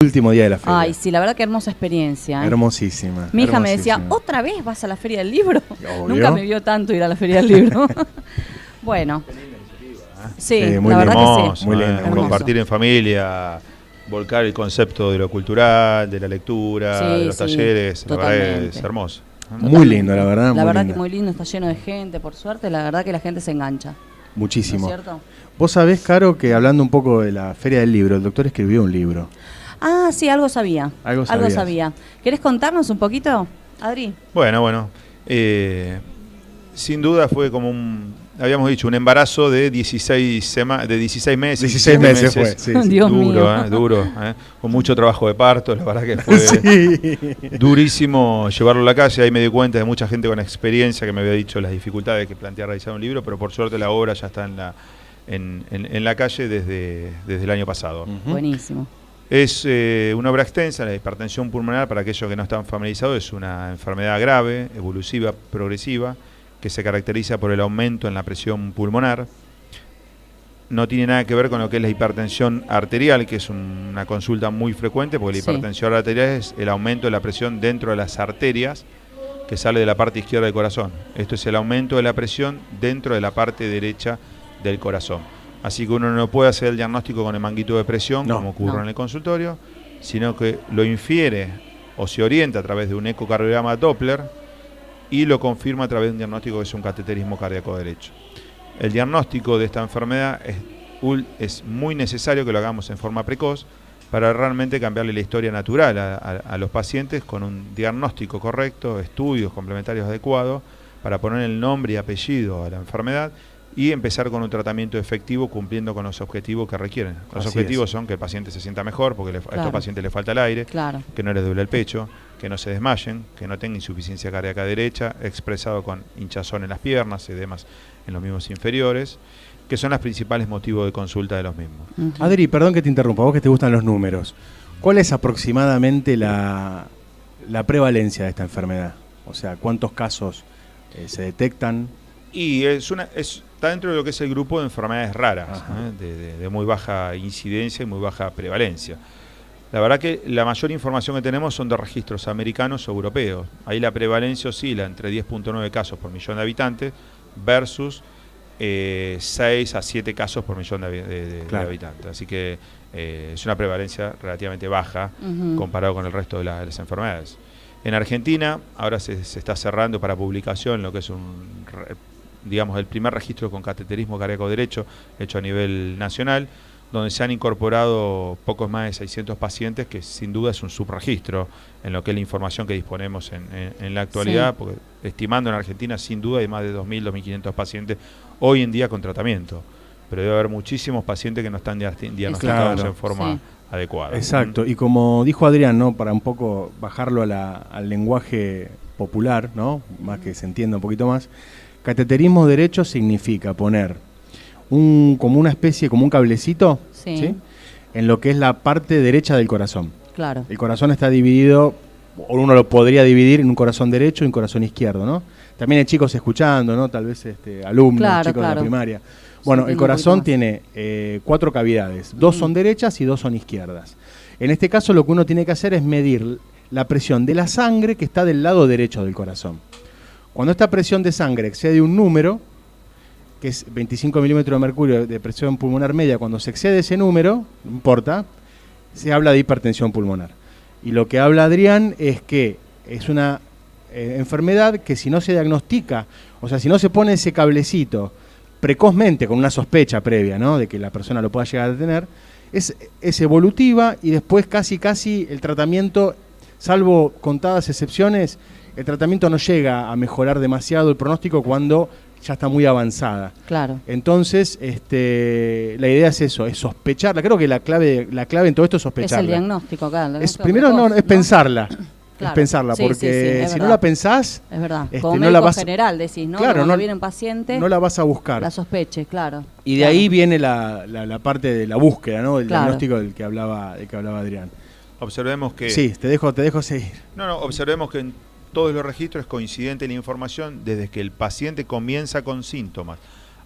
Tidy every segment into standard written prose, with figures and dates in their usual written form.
Último día de la feria. Ay, sí, la verdad que hermosa experiencia. Hermosísima. Mi hija hermosísima. me decía, ¿otra vez vas a la Feria del Libro? Obvio. Nunca me vio tanto ir a la Feria del Libro. Bueno. Sí, muy la verdad hermoso, que sí. muy lindo. Hermoso. Compartir en familia, volcar el concepto de lo cultural, de la lectura, Sí, de los sí, talleres, la verdad totalmente. es hermoso. Muy lindo, la verdad. La verdad que lindo. muy lindo, está lleno de gente, por suerte, la verdad que la gente se engancha. Muchísimo. ¿No es cierto? Vos sabés, Caro, que hablando un poco de la Feria del Libro, el doctor escribió un libro. Ah, sí, algo sabía. Algo sabía. ¿Querés contarnos un poquito, Adri? Bueno. Sin duda fue como habíamos dicho, un embarazo de 16 meses. 16 meses fue, sí. Dios duro, mío. Duro, con mucho trabajo de parto, la verdad que fue Sí. durísimo llevarlo a la calle. Ahí me di cuenta de mucha gente con experiencia que me había dicho las dificultades que plantea realizar un libro, pero por suerte la obra ya está en la calle desde el año pasado. Buenísimo. Es una obra extensa. La hipertensión pulmonar, para aquellos que no están familiarizados, es una enfermedad grave, evolutiva, progresiva, que se caracteriza por el aumento en la presión pulmonar. No tiene nada que ver con lo que es la hipertensión arterial, que es una consulta muy frecuente, porque la hipertensión arterial es el aumento de la presión dentro de las arterias que sale de la parte izquierda del corazón. Esto es el aumento de la presión dentro de la parte derecha del corazón. Así que uno no puede hacer el diagnóstico con el manguito de presión, como ocurre en el consultorio, sino que lo infiere o se orienta a través de un ecocardiograma Doppler y lo confirma a través de un diagnóstico que es un cateterismo cardíaco derecho. El diagnóstico de esta enfermedad es muy necesario que lo hagamos en forma precoz para realmente cambiarle la historia natural a los pacientes con un diagnóstico correcto, estudios complementarios adecuados para poner el nombre y apellido a la enfermedad y empezar con un tratamiento efectivo cumpliendo con los objetivos que requieren. Los objetivos son que el paciente se sienta mejor porque a estos pacientes le falta el aire, que no les duele el pecho, que no se desmayen, que no tengan insuficiencia cardíaca derecha, expresado con hinchazón en las piernas, edemas en los miembros inferiores, que son los principales motivos de consulta de los mismos. Adri, perdón que te interrumpa, vos que te gustan los números. ¿Cuál es aproximadamente la prevalencia de esta enfermedad? O sea, ¿cuántos casos se detectan? Y está dentro de lo que es el grupo de enfermedades raras, de muy baja incidencia y muy baja prevalencia. La verdad que la mayor información que tenemos son de registros americanos o europeos. Ahí la prevalencia oscila entre 10.9 casos por millón de habitantes versus 6 a 7 casos por millón de habitantes. Así que es una prevalencia relativamente baja comparado con el resto de las enfermedades. En Argentina ahora se está cerrando para publicación lo que es el primer registro con cateterismo cardíaco derecho hecho a nivel nacional, donde se han incorporado pocos más de 600 pacientes, que sin duda es un subregistro en lo que es la información que disponemos en la actualidad, porque estimando en Argentina sin duda hay más de 2.000, 2.500 pacientes hoy en día con tratamiento, pero debe haber muchísimos pacientes que no están diagnosticados en forma adecuada. Exacto, y como dijo Adrián, ¿no? Para un poco bajarlo al lenguaje popular, ¿no? Más que se entienda un poquito más, cateterismo derecho significa poner como una especie, como un cablecito, ¿sí? En lo que es la parte derecha del corazón. Claro. El corazón está dividido, o uno lo podría dividir en un corazón derecho y un corazón izquierdo, ¿no? También hay chicos escuchando, ¿no? Tal vez alumnos, chicos de la primaria. Bueno, el corazón tiene 4 cavidades, 2 son derechas y 2 son izquierdas. En este caso lo que uno tiene que hacer es medir la presión de la sangre que está del lado derecho del corazón. Cuando esta presión de sangre excede un número, que es 25 milímetros de mercurio de presión pulmonar media, cuando se excede ese número, no importa, se habla de hipertensión pulmonar. Y lo que habla Adrián es que es una enfermedad que si no se diagnostica, o sea, si no se pone ese cablecito precozmente, con una sospecha previa, ¿no?, de que la persona lo pueda llegar a tener, es evolutiva y después casi el tratamiento, salvo contadas excepciones, el tratamiento no llega a mejorar demasiado el pronóstico cuando ya está muy avanzada. Claro. Entonces, la idea es eso, es sospecharla. Creo que la clave en todo esto es sospecharla. Es el diagnóstico, claro. Primero es pensarla. Claro. Es pensarla, porque si no la pensás... Es verdad, como no médico la vas, general decís, ¿no? Claro, cuando no viene un paciente... No la vas a buscar. La sospeche, claro. Y de ahí viene la parte de la búsqueda, ¿no? El diagnóstico del que hablaba Adrián. Observemos que... Sí, te dejo seguir. Observemos que en todos los registros es coincidente la información desde que el paciente comienza con síntomas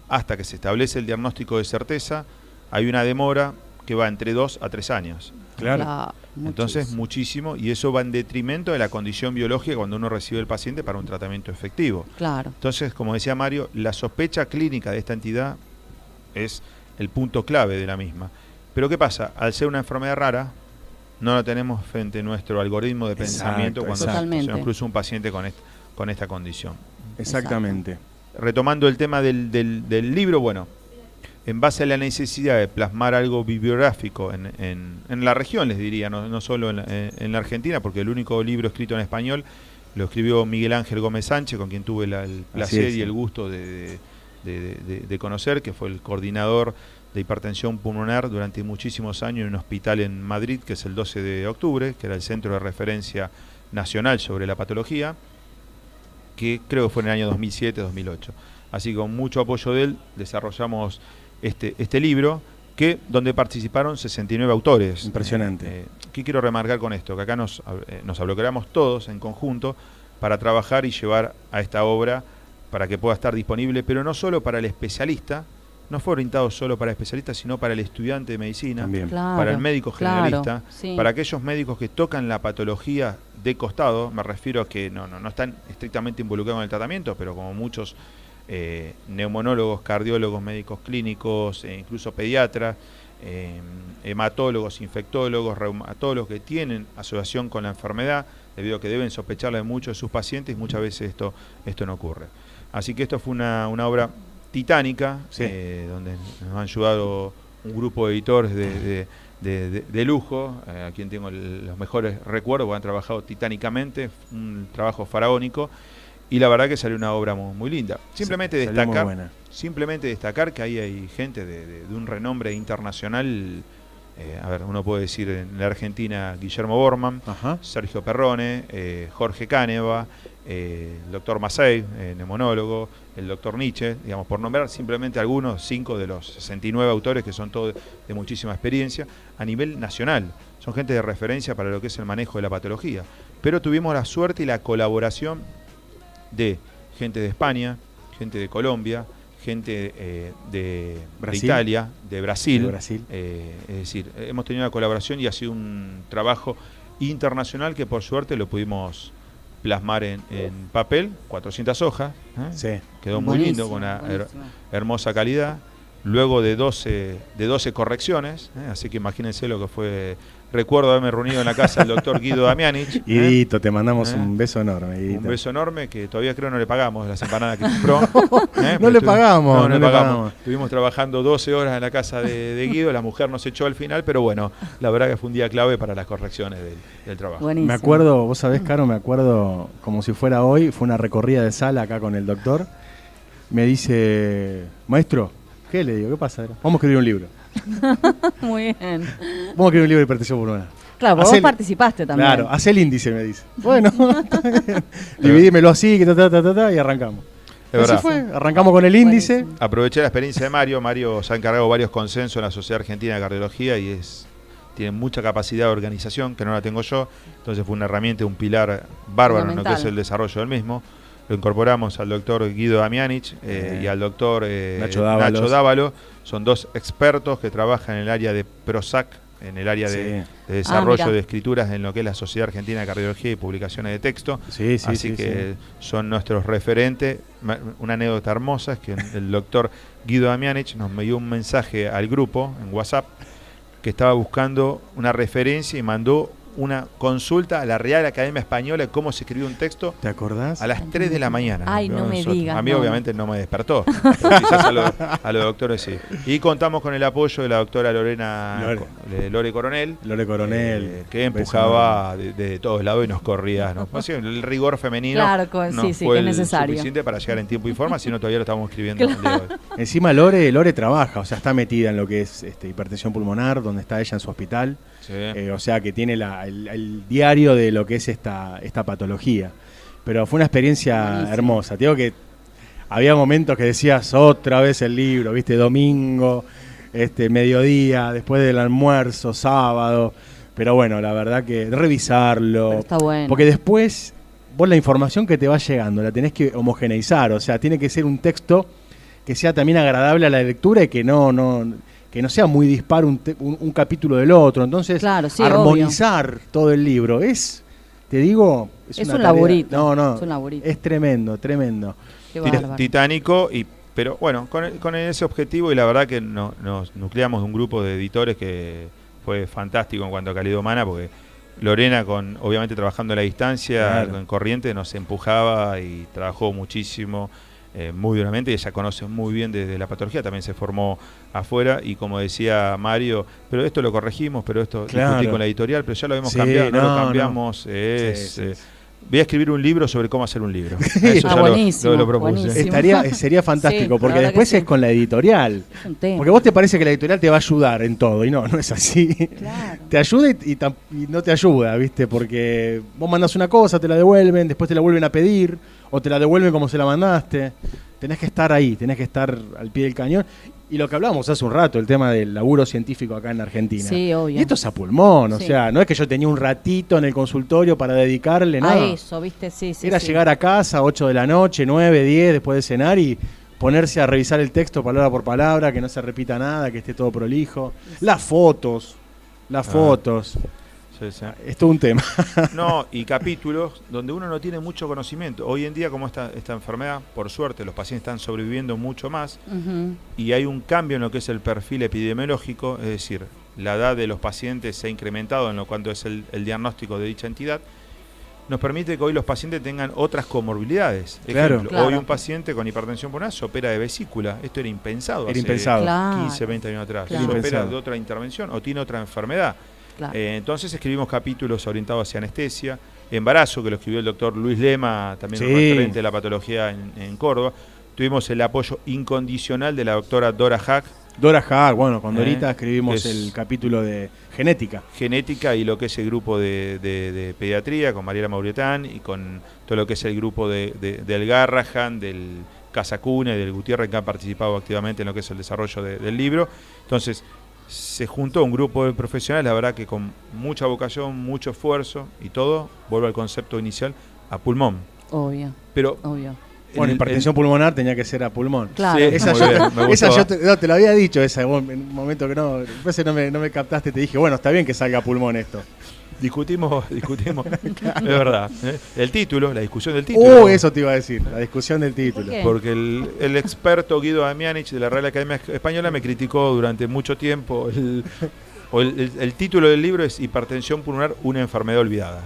hasta que se establece el diagnóstico de certeza. Hay una demora que va entre 2 a 3 años. Claro. Entonces, muchísimo, y eso va en detrimento de la condición biológica cuando uno recibe el paciente para un tratamiento efectivo. Claro. Entonces, como decía Mario, la sospecha clínica de esta entidad es el punto clave de la misma. Pero ¿qué pasa? Al ser una enfermedad rara, no la tenemos frente a nuestro algoritmo de pensamiento cuando se nos cruza un paciente con esta condición. Exactamente. Retomando el tema del libro, bueno, en base a la necesidad de plasmar algo bibliográfico en la región, les diría, no solo en la Argentina, porque el único libro escrito en español lo escribió Miguel Ángel Gómez Sánchez, con quien tuve el placer y el gusto de conocer, que fue el coordinador de hipertensión pulmonar durante muchísimos años en un hospital en Madrid, que es el 12 de octubre, que era el centro de referencia nacional sobre la patología, que creo que fue en el año 2007-2008. Así que con mucho apoyo de él desarrollamos este libro, donde participaron 69 autores. Impresionante. ¿Qué quiero remarcar con esto? Que acá nos abloqueamos todos en conjunto para trabajar y llevar a esta obra para que pueda estar disponible, pero no solo para el especialista, no fue orientado solo para el especialista, sino para el estudiante de medicina, para el médico generalista, para aquellos médicos que tocan la patología de costado, me refiero a que no están estrictamente involucrados en el tratamiento, pero como muchos neumonólogos, cardiólogos, médicos clínicos, incluso pediatras, hematólogos, infectólogos, reumatólogos que tienen asociación con la enfermedad, debido a que deben sospecharla de muchos de sus pacientes, y muchas veces esto no ocurre. Así que esto fue una obra titánica, donde nos han ayudado un grupo de editores de lujo, a quien tengo los mejores recuerdos, porque han trabajado titánicamente, un trabajo faraónico, y la verdad que salió una obra muy linda. Simplemente destacar que ahí hay gente de un renombre internacional. Uno puede decir en la Argentina Guillermo Bormann, Sergio Perrone, Jorge Cáneva, el doctor Massey, neumonólogo, el doctor Nietzsche, digamos, por nombrar simplemente algunos, 5 de los 69 autores, que son todos de muchísima experiencia a nivel nacional. Son gente de referencia para lo que es el manejo de la patología. Pero tuvimos la suerte y la colaboración de gente de España, gente de Colombia, gente de Italia, de Brasil. Es decir, hemos tenido una colaboración y ha sido un trabajo internacional que por suerte lo pudimos plasmar en papel, 400 hojas, quedó muy lindo, con una hermosa calidad, luego de 12 correcciones, así que imagínense lo que fue. Recuerdo haberme reunido en la casa del doctor Guido Damianich. Guidito, te mandamos un beso enorme. Guidito. Un beso enorme, que todavía creo no le pagamos las empanadas que compró. No le pagamos. Estuvimos trabajando 12 horas en la casa de Guido, la mujer nos echó al final, pero bueno, la verdad que fue un día clave para las correcciones del trabajo. Buenísimo. Me acuerdo, vos sabés, Caro, me acuerdo como si fuera hoy, fue una recorrida de sala acá con el doctor. Me dice, maestro, ¿qué le digo? ¿Qué pasa? Vamos a escribir un libro. Muy bien. Vamos a escribir un libro de hipertensión pulmonar. Claro, vos participaste también. Claro, haz el índice, me dice. Bueno, dividímelo así, y arrancamos. Así fue, arrancamos con el índice. Buenísimo. Aproveché la experiencia de Mario. Mario se ha encargado varios consensos en la Sociedad Argentina de Cardiología y tiene mucha capacidad de organización, que no la tengo yo. Entonces fue una herramienta, un pilar bárbaro en lo que es el desarrollo del mismo. Lo incorporamos al doctor Guido Damianich y al doctor Nacho Dávalo. Son 2 expertos que trabajan en el área de PROSAC, en el área de desarrollo de escrituras en lo que es la Sociedad Argentina de Cardiología y publicaciones de texto. Así que son nuestros referentes. Una anécdota hermosa es que el doctor Guido Damianich nos envió un mensaje al grupo en WhatsApp que estaba buscando una referencia y mandó una consulta a la Real Academia Española de cómo se escribió un texto. ¿Te acordás? A las 3 de la mañana. Ay, no me digas. A mí obviamente no me despertó, pero quizás a los doctores sí. Y contamos con el apoyo de la doctora Lore Coronel, que empujaba de todos lados y nos corría. ¿No? El rigor femenino fue es necesario. Suficiente para llegar en tiempo y forma, sino todavía lo estamos escribiendo el día de hoy. Encima Lore trabaja, o sea, está metida en lo que es hipertensión pulmonar, donde está ella en su hospital. O sea que tiene el diario de lo que es esta patología. Pero fue una experiencia hermosa. Te digo que había momentos que decías otra vez el libro, viste, domingo, mediodía, después del almuerzo, sábado. Pero bueno, la verdad que revisarlo. Pero está bueno. Porque después vos la información que te va llegando la tenés que homogeneizar. O sea, tiene que ser un texto que sea también agradable a la lectura y que que no sea muy dispar un capítulo del otro. Entonces, claro, sí, armonizar obvio. Todo el libro te digo, es un laburito. No, es un laburito. Es tremendo. Titánico, pero bueno, con ese objetivo, y la verdad que nos nucleamos de un grupo de editores que fue fantástico en cuanto a calidad humana, porque Lorena, obviamente trabajando a la distancia, claro, en Corrientes, nos empujaba y trabajó muchísimo, muy duramente, y ella conoce muy bien de la patología, también se formó afuera, y como decía Mario, pero esto lo corregimos, pero esto discutí con la editorial, pero ya lo hemos cambiado, no lo cambiamos, voy a escribir un libro sobre cómo hacer un libro. Eso ya buenísimo, lo propuse. Sería fantástico, porque después es con la editorial. Porque vos te parece que la editorial te va a ayudar en todo, y no es así. Claro. Te ayuda y no te ayuda, ¿viste? Porque vos mandás una cosa, te la devuelven, después te la vuelven a pedir, o te la devuelven como se la mandaste. Tenés que estar ahí, tenés que estar al pie del cañón. Y lo que hablábamos hace un rato, el tema del laburo científico acá en Argentina. Sí, obvio. Y esto es a pulmón, o sea, no es que yo tenía un ratito en el consultorio para dedicarle, nada. A eso, ¿viste? Sí. Era llegar a casa, 8 de la noche, 9, 10, después de cenar y ponerse a revisar el texto palabra por palabra, que no se repita nada, que esté todo prolijo. Las fotos. Sí. Es todo un tema. No, y capítulos donde uno no tiene mucho conocimiento. Hoy en día, como esta enfermedad, por suerte, los pacientes están sobreviviendo mucho más, y hay un cambio en lo que es el perfil epidemiológico, es decir, la edad de los pacientes se ha incrementado en lo cuanto es el diagnóstico de dicha entidad. Nos permite que hoy los pacientes tengan otras comorbilidades. Ejemplo, hoy un paciente con hipertensión pulmonar se opera de vesícula. Esto era impensado hace 15, 20 años atrás. Se opera de otra intervención o tiene otra enfermedad. Claro. Entonces escribimos capítulos orientados hacia anestesia, embarazo, que lo escribió el doctor Luis Lema, también un referente de la patología en Córdoba. Tuvimos el apoyo incondicional de la doctora Dora Hack. Bueno, con Dorita escribimos el capítulo de genética. Genética, y lo que es el grupo de pediatría, con Mariela Maurietán, y con todo lo que es el grupo del Garrahan, del Casacune, del Gutiérrez, que han participado activamente en lo que es el desarrollo del libro. Entonces, se juntó un grupo de profesionales, la verdad que con mucha vocación, mucho esfuerzo y todo, vuelvo al concepto inicial, a pulmón. Obvio. Bueno, hipertensión pulmonar tenía que ser a pulmón. Claro. Sí, esa yo te lo había dicho, en un momento que después no me captaste, te dije, bueno, está bien que salga a pulmón esto. Discutimos, es verdad. El título, la discusión del título. Eso te iba a decir, la discusión del título. Porque el experto Guido Damianich de la Real Academia Española me criticó durante mucho tiempo. El título del libro es Hipertensión pulmonar, una enfermedad olvidada.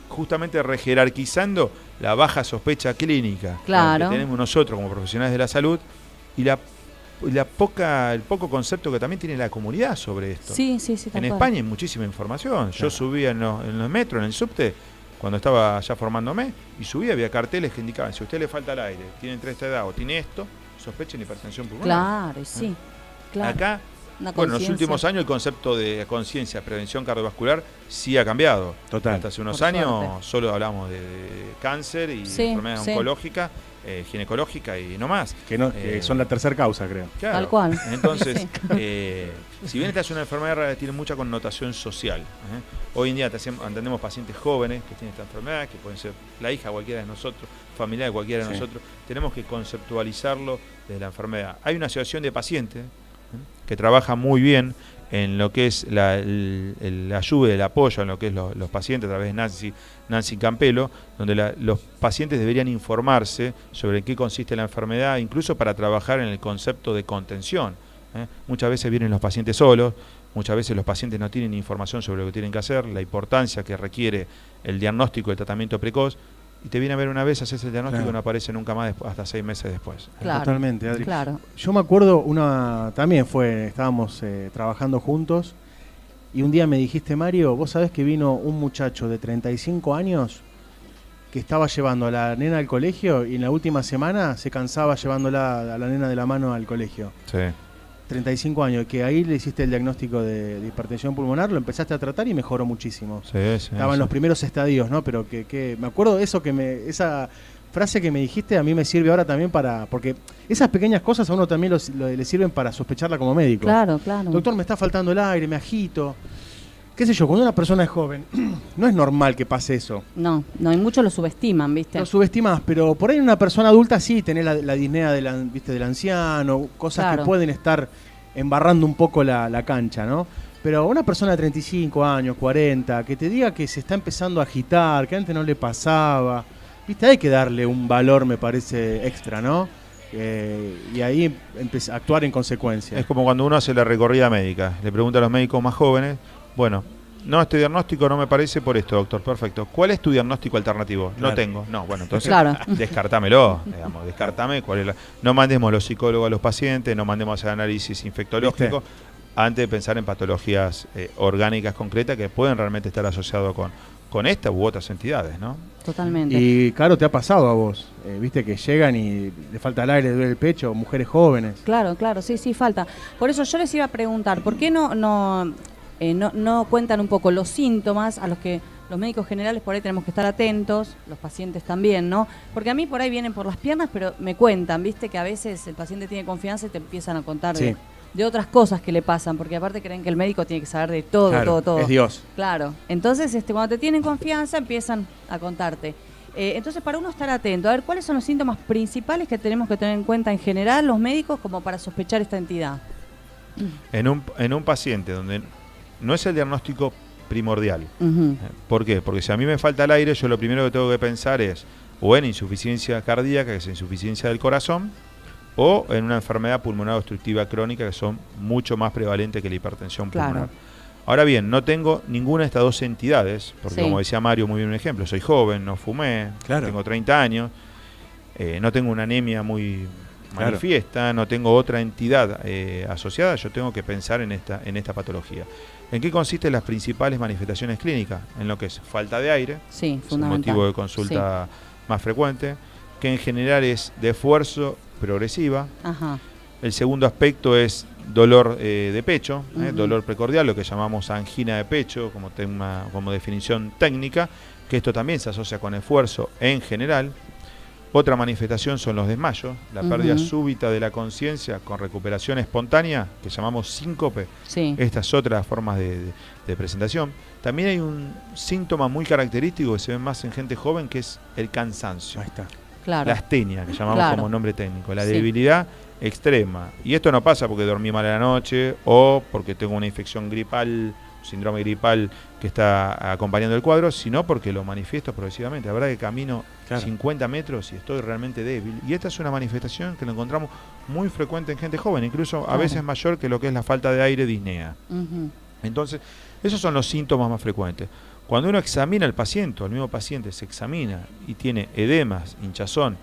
Justamente rejerarquizando la baja sospecha clínica que tenemos nosotros como profesionales de la salud, y el poco concepto que también tiene la comunidad sobre esto. Sí, en España hay muchísima información. Claro. Yo subía en los metros, en el subte, cuando estaba ya formándome, y subía, había carteles que indicaban, si a usted le falta el aire, tiene entre esta edad o tiene esto, sospechen hipertensión pulmonar. Claro, sí. Claro. Acá, en los últimos años el concepto de conciencia, prevención cardiovascular, sí ha cambiado. Total. Hasta hace unos años solo hablamos de cáncer y enfermedades oncológicas, ginecológica y no más. Que son la tercera causa, creo. Claro. Tal cual. Entonces, si bien esta es una enfermedad, tiene mucha connotación social. Hoy en día atendemos pacientes jóvenes que tienen esta enfermedad, que pueden ser la hija de cualquiera de nosotros, familiar de cualquiera de nosotros. Tenemos que conceptualizarlo desde la enfermedad. Hay una asociación de pacientes que trabaja muy bien en lo que es la ayuda y el apoyo en lo que es los pacientes a través de Nancy Campelo, donde los pacientes deberían informarse sobre en qué consiste la enfermedad, incluso para trabajar en el concepto de contención. Muchas veces vienen los pacientes solos, muchas veces los pacientes no tienen información sobre lo que tienen que hacer, la importancia que requiere el diagnóstico y el tratamiento precoz, y te viene a ver una vez, haces el diagnóstico y no aparece nunca más hasta 6 meses después. Claro, totalmente, Adri. Claro. Yo me acuerdo, estábamos trabajando juntos, y un día me dijiste, Mario, vos sabés que vino un muchacho de 35 años que estaba llevando a la nena al colegio, y en la última semana se cansaba llevándola a la nena de la mano al colegio. Sí. 35 años, que ahí le hiciste el diagnóstico de hipertensión pulmonar, lo empezaste a tratar y mejoró muchísimo. Estaba en los primeros estadios, ¿no? Pero que me acuerdo de eso, esa frase que me dijiste a mí me sirve ahora también porque esas pequeñas cosas a uno también le sirven para sospecharla como médico. Claro. Doctor, me está faltando el aire, me agito. Qué sé yo, cuando una persona es joven, no es normal que pase eso. No, y muchos lo subestiman, ¿viste? Lo subestimas, pero por ahí una persona adulta sí tenés la disnea del anciano, cosas que pueden estar embarrando un poco la cancha, ¿no? Pero una persona de 35 años, 40, que te diga que se está empezando a agitar, que antes no le pasaba, viste, hay que darle un valor, me parece, extra, ¿no? Y ahí actuar en consecuencia. Es como cuando uno hace la recorrida médica, le pregunta a los médicos más jóvenes, bueno, no, este diagnóstico no me parece por esto, doctor, perfecto. ¿Cuál es tu diagnóstico alternativo? Claro. No tengo. No, bueno, entonces descartámelo, digamos, descartame cuál es no mandemos los psicólogos a los pacientes, no mandemos a hacer análisis infectológico antes de pensar en patologías orgánicas concretas que pueden realmente estar asociadas con esta u otras entidades, ¿no? Totalmente. Y claro, te ha pasado a vos, viste que llegan y le falta el aire, le duele el pecho, mujeres jóvenes. Claro, sí, falta. Por eso yo les iba a preguntar, ¿por qué no cuentan un poco los síntomas a los que los médicos generales por ahí tenemos que estar atentos, los pacientes también, ¿no? Porque a mí por ahí vienen por las piernas, pero me cuentan, viste, que a veces el paciente tiene confianza y te empiezan a contar de otras cosas que le pasan, porque aparte creen que el médico tiene que saber de todo, claro, todo. Es Dios. Claro. Entonces, cuando te tienen confianza, empiezan a contarte. Entonces, para uno estar atento, a ver, ¿cuáles son los síntomas principales que tenemos que tener en cuenta en general los médicos como para sospechar esta entidad? En un paciente donde no es el diagnóstico primordial. ¿Por qué? Porque si a mí me falta el aire, yo lo primero que tengo que pensar es o en insuficiencia cardíaca, que es insuficiencia del corazón, o en una enfermedad pulmonar obstructiva crónica, que son mucho más prevalentes que la hipertensión pulmonar. Ahora bien, no tengo ninguna de estas dos entidades, porque como decía Mario, muy bien un ejemplo, soy joven, no fumé, tengo 30 años, no tengo una anemia muy manifiesta, no tengo otra entidad asociada, yo tengo que pensar en esta patología. ¿En qué consisten las principales manifestaciones clínicas? En lo que es falta de aire, es el motivo de consulta más frecuente, que en general es de esfuerzo progresiva. El segundo aspecto es dolor de pecho, dolor precordial, lo que llamamos angina de pecho como definición técnica, que esto también se asocia con esfuerzo en general. Otra manifestación son los desmayos, la pérdida súbita de la conciencia con recuperación espontánea, que llamamos síncope. Estas otras formas de presentación. También hay un síntoma muy característico que se ve más en gente joven, que es el cansancio. Ahí está. La astenia, que llamamos como nombre técnico, la debilidad extrema. Y esto no pasa porque dormí mal a la noche o porque tengo una infección gripal, síndrome gripal que está acompañando el cuadro, sino porque lo manifiesto progresivamente. La verdad que camino 50 metros y estoy realmente débil. Y esta es una manifestación que lo encontramos muy frecuente en gente joven, incluso a veces mayor que lo que es la falta de aire, disnea. Entonces, esos son los síntomas más frecuentes. Cuando uno examina al paciente, el mismo paciente se examina y tiene edemas, hinchazón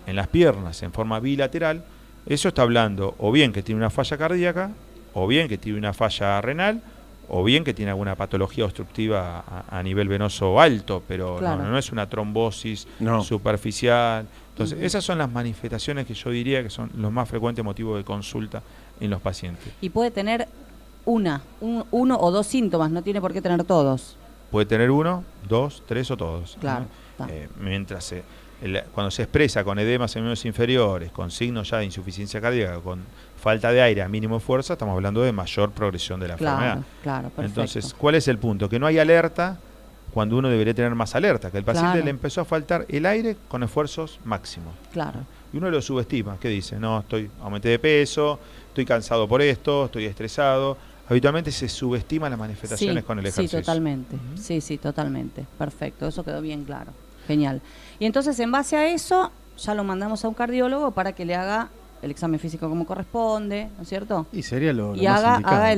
en las piernas en forma bilateral, eso está hablando o bien que tiene una falla cardíaca, o bien que tiene una falla renal, o bien que tiene alguna patología obstructiva a nivel venoso alto, pero no es una trombosis superficial. Entonces, esas son las manifestaciones que yo diría que son los más frecuentes motivos de consulta en los pacientes. Y puede tener uno o dos síntomas, no tiene por qué tener todos. Puede tener 1, 2, 3 o todos. Mientras cuando se expresa con edemas en miembros inferiores, con signos ya de insuficiencia cardíaca, con falta de aire a mínimo fuerza, estamos hablando de mayor progresión de la enfermedad. Perfecto. Entonces, ¿cuál es el punto? Que no hay alerta cuando uno debería tener más alerta, que el paciente le empezó a faltar el aire con esfuerzos máximos. Y uno lo subestima, ¿qué dice? No, aumenté de peso, estoy cansado por esto, estoy estresado. Habitualmente se subestiman las manifestaciones con el ejercicio. Sí, totalmente. Perfecto, eso quedó bien claro. Genial. Y entonces, en base a eso, ya lo mandamos a un cardiólogo para que le haga el examen físico como corresponde, ¿no es cierto? Y sería lo más indicado. Haga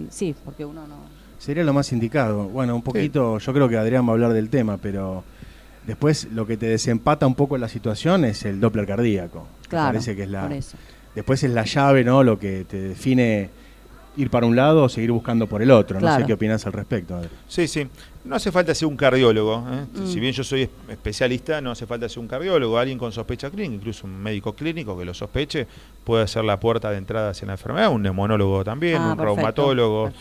sí, porque uno no... Sería lo más indicado. Bueno, un poquito, yo creo que Adrián va a hablar del tema, pero después lo que te desempata un poco la situación es el Doppler cardíaco. Parece que es por eso. Después es la llave, ¿no? Lo que te define ir para un lado o seguir buscando por el otro. No sé qué opinas al respecto. Sí. No hace falta ser un cardiólogo. Si bien yo soy especialista, no hace falta ser un cardiólogo. Alguien con sospecha clínica, incluso un médico clínico que lo sospeche, puede ser la puerta de entrada hacia la enfermedad. Un neumonólogo también, un reumatólogo,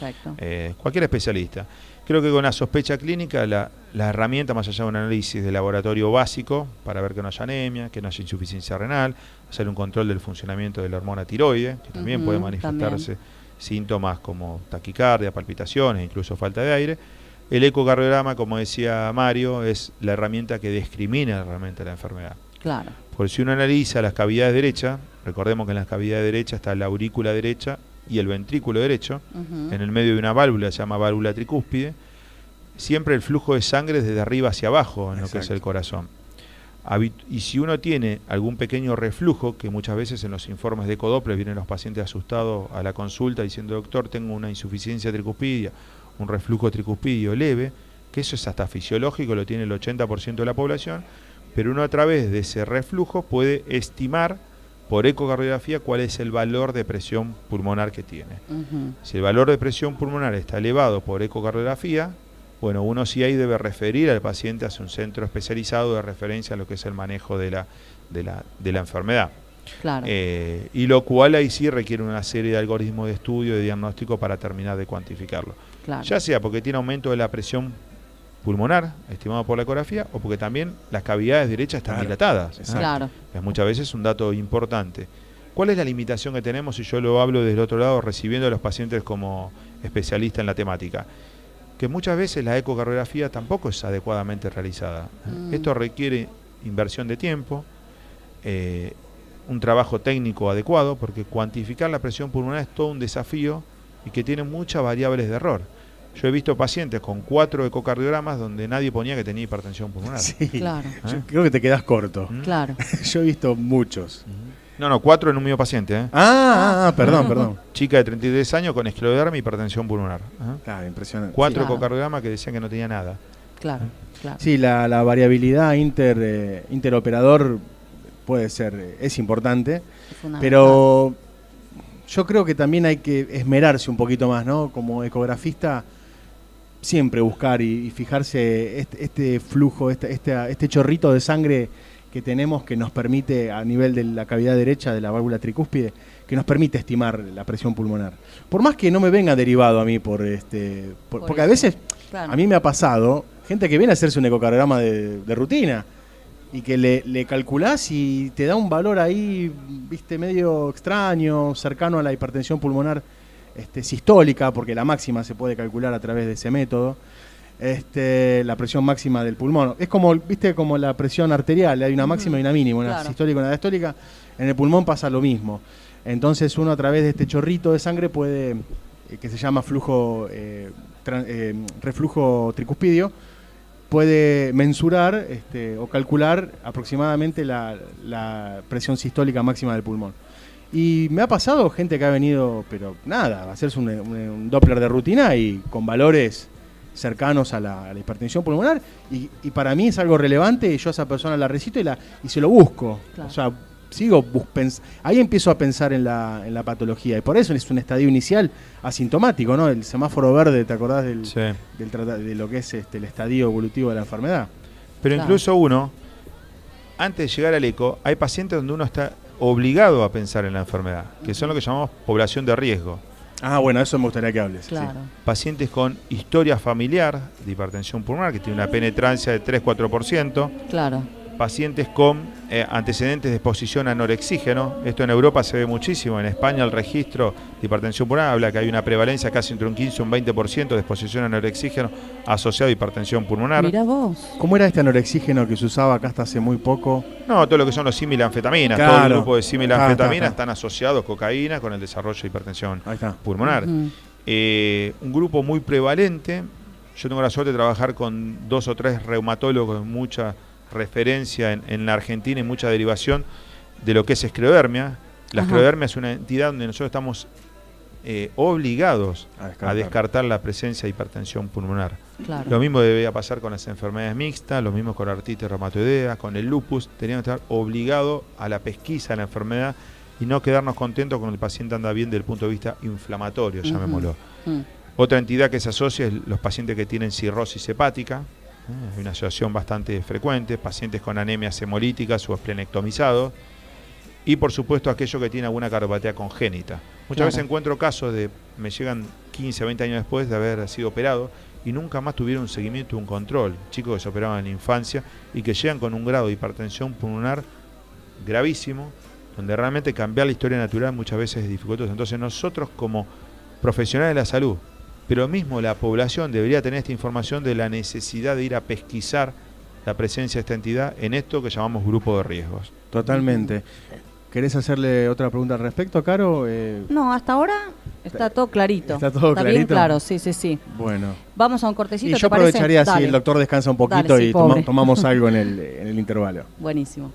cualquier especialista. Creo que con la sospecha clínica, la herramienta, más allá de un análisis de laboratorio básico, para ver que no haya anemia, que no haya insuficiencia renal, hacer un control del funcionamiento de la hormona tiroide, que también puede manifestarse síntomas como taquicardia, palpitaciones, incluso falta de aire. El ecocardiograma, como decía Mario, es la herramienta que discrimina realmente la enfermedad. Porque si uno analiza las cavidades derechas, recordemos que en las cavidades derechas está la aurícula derecha y el ventrículo derecho, en el medio de una válvula, se llama válvula tricúspide, siempre el flujo de sangre desde arriba hacia abajo en lo que es el corazón. Y si uno tiene algún pequeño reflujo, que muchas veces en los informes de ecodoppler vienen los pacientes asustados a la consulta diciendo, doctor, tengo una insuficiencia tricuspidia, un reflujo tricuspidio leve, que eso es hasta fisiológico, lo tiene el 80% de la población, pero uno a través de ese reflujo puede estimar por ecocardiografía cuál es el valor de presión pulmonar que tiene. Si el valor de presión pulmonar está elevado por ecocardiografía, bueno, uno sí ahí debe referir al paciente hacia un centro especializado de referencia a lo que es el manejo de la enfermedad. Claro. Y lo cual ahí sí requiere una serie de algoritmos de estudio, de diagnóstico para terminar de cuantificarlo. Claro. Ya sea porque tiene aumento de la presión pulmonar, estimado por la ecografía, o porque también las cavidades derechas están dilatadas. Claro. Es muchas veces un dato importante. ¿Cuál es la limitación que tenemos? Y yo lo hablo desde el otro lado, recibiendo a los pacientes como especialista en la temática. Que muchas veces la ecocardiografía tampoco es adecuadamente realizada. Esto requiere inversión de tiempo, un trabajo técnico adecuado, porque cuantificar la presión pulmonar es todo un desafío y que tiene muchas variables de error. Yo he visto pacientes con 4 ecocardiogramas donde nadie ponía que tenía hipertensión pulmonar. Sí, claro. Yo creo que te quedas corto. Claro. Yo he visto muchos. No, 4 en un mismo paciente. Perdón. Chica de 33 años con esclerodermia y hipertensión pulmonar. Claro, impresionante. 4 ecocardiogramas que decían que no tenía nada. Claro, claro. Sí, la variabilidad interoperador puede ser, es importante, pero yo creo que también hay que esmerarse un poquito más, ¿no? Como ecografista, siempre buscar y fijarse este flujo, este chorrito de sangre que tenemos, que nos permite, a nivel de la cavidad derecha de la válvula tricúspide, que nos permite estimar la presión pulmonar. Por más que no me venga derivado a mí porque a veces, claro, a mí me ha pasado, gente que viene a hacerse un ecocardiograma de rutina, y que le calculás y te da un valor ahí, viste, medio extraño, cercano a la hipertensión pulmonar sistólica, porque la máxima se puede calcular a través de ese método. La presión máxima del pulmón. Es como, viste, como la presión arterial, hay una máxima y una mínima, una sistólica y una diastólica. En el pulmón pasa lo mismo. Entonces uno a través de este chorrito de sangre puede, que se llama reflujo tricuspidio, puede mensurar o calcular aproximadamente la presión sistólica máxima del pulmón. Y me ha pasado gente que ha venido, pero nada, a hacerse un Doppler de rutina y con valores cercanos a la hipertensión pulmonar, y para mí es algo relevante, y yo a esa persona la recito y se lo busco. Claro. O sea, ahí empiezo a pensar en la patología, y por eso es un estadio inicial asintomático, ¿no? El semáforo verde, ¿te acordás de lo que es el estadio evolutivo de la enfermedad? Pero incluso uno, antes de llegar al eco, hay pacientes donde uno está obligado a pensar en la enfermedad, que son lo que llamamos población de riesgo. Bueno, eso me gustaría que hables. Claro. Sí. Pacientes con historia familiar de hipertensión pulmonar, que tiene una penetrancia de 3-4%. Claro. Pacientes con antecedentes de exposición a norexígeno. Esto en Europa se ve muchísimo. En España el registro de hipertensión pulmonar habla que hay una prevalencia casi entre un 15 y un 20% de exposición a norexígeno asociado a hipertensión pulmonar. Mirá vos. ¿Cómo era este anorexígeno que se usaba acá hasta hace muy poco? No, todo lo que son los similanfetaminas. Claro. Todo el grupo de similanfetaminas están asociados cocaína con el desarrollo de hipertensión pulmonar. Un grupo muy prevalente. Yo tengo la suerte de trabajar con 2 o 3 reumatólogos de mucha referencia en la Argentina y mucha derivación de lo que es esclerodermia. La esclerodermia es una entidad donde nosotros estamos obligados a descartar la presencia de hipertensión pulmonar. Claro. Lo mismo debería pasar con las enfermedades mixtas, lo mismo con la artritis reumatoidea, con el lupus. Teníamos que estar obligados a la pesquisa de la enfermedad y no quedarnos contentos con el paciente anda bien desde el punto de vista inflamatorio, llamémoslo. Otra entidad que se asocia es los pacientes que tienen cirrosis hepática. Es una asociación bastante frecuente, pacientes con anemias hemolíticas o esplenectomizados, y por supuesto aquellos que tienen alguna cardiopatía congénita. Muchas veces encuentro casos me llegan 15, 20 años después de haber sido operado y nunca más tuvieron un seguimiento, un control. Chicos que se operaban en la infancia y que llegan con un grado de hipertensión pulmonar gravísimo, donde realmente cambiar la historia natural muchas veces es dificultoso. Entonces nosotros como profesionales de la salud, pero mismo la población debería tener esta información de la necesidad de ir a pesquisar la presencia de esta entidad en esto que llamamos grupo de riesgos. Totalmente. ¿Querés hacerle otra pregunta al respecto, Caro? No, hasta ahora Está todo clarito. Está todo clarito. Bien claro, sí, sí, sí. Bueno. Vamos a un cortecito, Y yo aprovecharía si el doctor descansa un poquito. Dale, sí, y tomamos algo en el intervalo. Buenísimo.